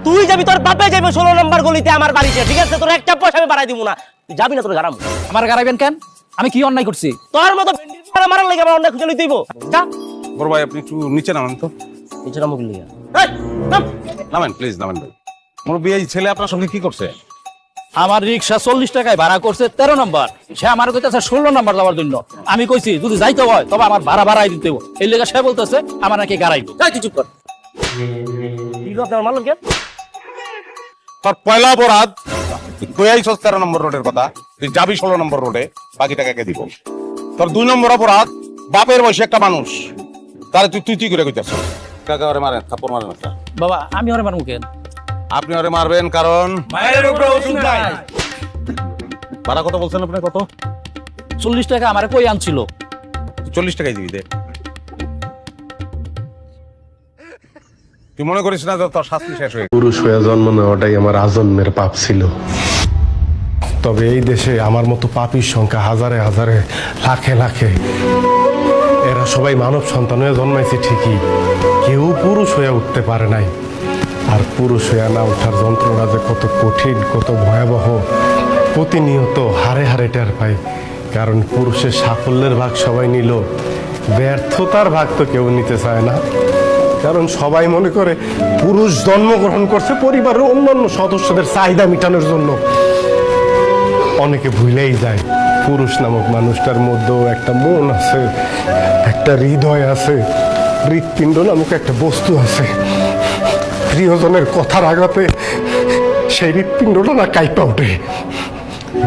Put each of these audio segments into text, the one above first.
তুই যাবি, তোর বাপে যাবে 16 নম্বর গলিতে আমার বাড়িতে, ঠিক আছে? তোর একটা পয়সা আমি বাড়াই দিব না, তুই যাবি না, তোর গারাম। আমার গারাইবেন কেন? আমি কি অন্যায় করছি? তোর মতো ভেন্ডির মারা মারার লাগে আমার অনেক খুঁজে লইতে হইব। যা বড় ভাই আপনি একটু নিচে নামেন তো। নিচে নামুক লিয়া। এই নাম। নামেন প্লিজ, নামেন ভাই। মুরব্বি এই ছেলে আপনার সঙ্গে কি করছে? আমার রিক্সা 40 টাকায় ভাড়া করছে 13 নম্বর, সে আমার কইতেছে 16 নম্বর যাওয়ার জন্য। আমি কইছি যদি যাইতে হয় তবে আমার ভাড়া বাড়াই দিতে হবে। এই লেগে সে বলতেছে আমার নাকি গারাইবো। এই তুই চুপ কর। কি কথা মারলাম কেন? তোর পয়লা অপরাধ তুই আইছস 13 নম্বর রোডের কথা, তুই যাবি 16 নম্বর রোডে, বাকি টাকাকে দিব। তোর 2 নম্বর অপরাধ বাপের বয়সী একটা মানুষ, তাহলে তুই তুই তুই করে কইতাছ। কাকা ওরে মারেন, থাপ্পড় মারেন একটা। বাবা আমি ওরে মারমু কেন? আপনি ওরে মারবেন কারণ মায়ের উপরে ওষুধ নাই। ভাড়া কত বলছেন আপনি? কত? 40 টাকা আমারে কই আনছিল। 40 টাকাই দিবি দে। তুই মনে করিস না যে তোর শাস্তি শেষ হয়ে গেছে? পুরুষ হয়ে জন্ম নেওয়াটাই আমার আজন্মের পাপ ছিল। তবে এই দেশে আমার মতো পাপীর সংখ্যা হাজারে হাজারে, লাখে লাখে। এরা সবাই মানব সন্তান হয়ে জন্মাইছে ঠিকই, কেউ পুরুষ হয়ে উঠতে পারে নাই। আর পুরুষ হয়ে না ওঠার যন্ত্রণা যে কত কঠিন, কত ভয়াবহ, প্রতিনিয়ত হারে হারে টের পাই। কারণ পুরুষের সাফল্যের ভাগ সবাই নিল, ব্যর্থতার ভাগ তো কেউ নিতে চায় না। কারণ সবাই মনে করে পুরুষ জন্মগ্রহণ করছে পরিবারের অন্যান্য সদস্যদের চাহিদা মেটানোর জন্য। অনেকে ভুলেই যায় পুরুষ নামক মানুষটার মধ্যেও একটা মন আছে, একটা হৃদয় আছে, হৃৎপিণ্ড নামক একটা বস্তু আছে। প্রিয়জনের কথার আঘাতে সেই হৃৎপিণ্ডটা না কাইপা ওঠে।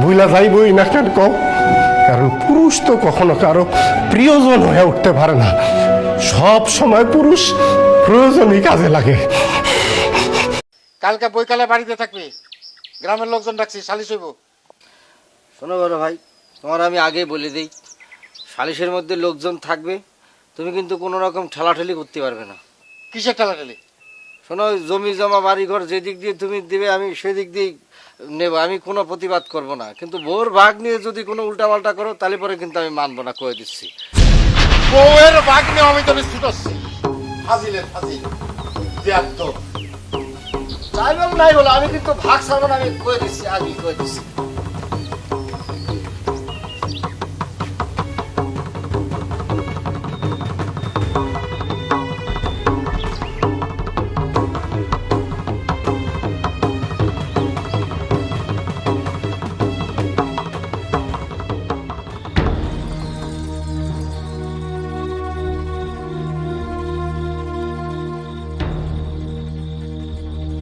ভুলা যাইবই না কেন কও? কারণ পুরুষ তো কখনো কারো প্রিয়জন হয়ে উঠতে পারে না। সব সময় পুরুষ প্রয়োজনই কাজে লাগে। কালকে বৈকালে বাড়িতে থাকবি, গ্রামের লোকজন ডাকছি, সালিশ হইব। শোনো বড় ভাই, তোমার আমি আগে বলে দিই, সালিশের মধ্যে লোকজন থাকবে, তুমি কিন্তু কোনো রকম ঠেলাঠেলি করতে পারবে না। কিসের ঠেলাঠেলি? শোনো, যেদিক জমা বাড়িঘর যেদিক দিয়ে তুমি দিবে আমি সেদিক দিয়ে নেব, আমি কোনো প্রতিবাদ করব না। কিন্তু বোর ভাগ নিয়ে যদি কোনো উল্টাপাল্টা করো তাহলে পরে কিন্তু আমি মানবো না, কয়ে দিচ্ছি। বউয়ের ভাগ নিয়ে আমি তোকে ছুটাচ্ছি, ফাজিলের ফাজিল, বেয়াদব। যাই বল নাই বলো, আমি কিন্তু ভাগ ছাড়বো না, আমি কয়ে দিচ্ছি, আগে কয়ে দিচ্ছি।